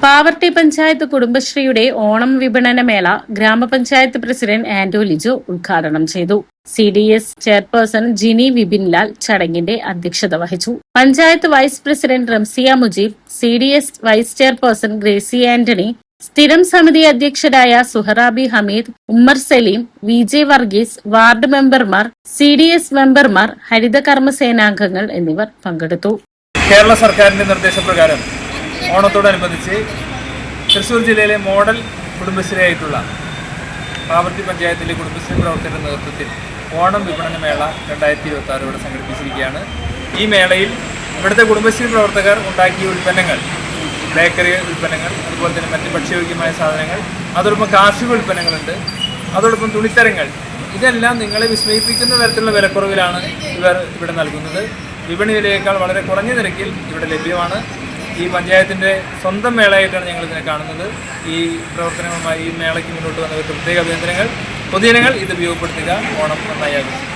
പാവർട്ടി പഞ്ചായത്ത് കുടുംബശ്രീയുടെ ഓണം വിപണന മേള ഗ്രാമപഞ്ചായത്ത് പ്രസിഡന്റ് ആന്റോ ലിജോ ഉദ്ഘാടനം ചെയ്തു. CDS ചെയർപേഴ്സൺ ജിനി വിപിൻലാൽ ചടങ്ങിന്റെ അധ്യക്ഷത വഹിച്ചു. Panchayat vice president Ramsiya Mujeeb, CDS vice chairperson Gracy Antony, സ്ഥിരം സമിതി അധ്യക്ഷരായ സുഹറാബി ഹമീദ്, ഉമ്മർ സലീം, VJ വർഗീസ്, വാർഡ് മെമ്പർമാർ, CDS മെമ്പർമാർ, ഹരിത കർമ്മസേനാംഗങ്ങൾ എന്നിവർ പങ്കെടുത്തു. കേരള സർക്കാരിന്റെ നിർദ്ദേശപ്രകാരം ഓണത്തോടനുബന്ധിച്ച് തൃശ്ശൂർ ജില്ലയിലെ മോഡൽ കുടുംബശ്രീയായിട്ടുള്ള പാവർട്ടി പഞ്ചായത്തിലെ കുടുംബശ്രീ പ്രവർത്തകരുടെ നേതൃത്വത്തിൽ ഓണം വിപണന മേള 2026 ഇവിടെ സംഘടിപ്പിച്ചിരിക്കുകയാണ്. ഈ മേളയിൽ ഇവിടുത്തെ കുടുംബശ്രീ പ്രവർത്തകർ ഉണ്ടാക്കിയ ഉൽപ്പന്നങ്ങൾ, ബേക്കറി ഉൽപ്പന്നങ്ങൾ, അതുപോലെ തന്നെ മറ്റ് ഭക്ഷ്യയോഗ്യമായ സാധനങ്ങൾ, അതോടൊപ്പം കാർഷിക ഉൽപ്പന്നങ്ങളുണ്ട്, അതോടൊപ്പം തുണിത്തരങ്ങൾ, ഇതെല്ലാം നിങ്ങളെ വിസ്മയിപ്പിക്കുന്ന തരത്തിലുള്ള വിലക്കുറവിലാണ് ഇവർ ഇവിടെ നൽകുന്നത്. വിപണി വിലയേക്കാൾ വളരെ കുറഞ്ഞ നിരക്കിൽ ഇവിടെ ലഭ്യമാണ്. ഈ പഞ്ചായത്തിൻ്റെ സ്വന്തം മേളയായിട്ടാണ് ഞങ്ങൾ ഇതിനെ കാണുന്നത്. ഈ പ്രവർത്തനങ്ങളുമായി ഈ മേളയ്ക്ക് മുന്നോട്ട് വന്നവർക്ക് പ്രത്യേക അഭിനന്ദനങ്ങൾ. പൊതുജനങ്ങൾ ഇത് ഉപയോഗപ്പെടുത്തുക. ഓണം നന്നായി ആഘോഷിക്കും.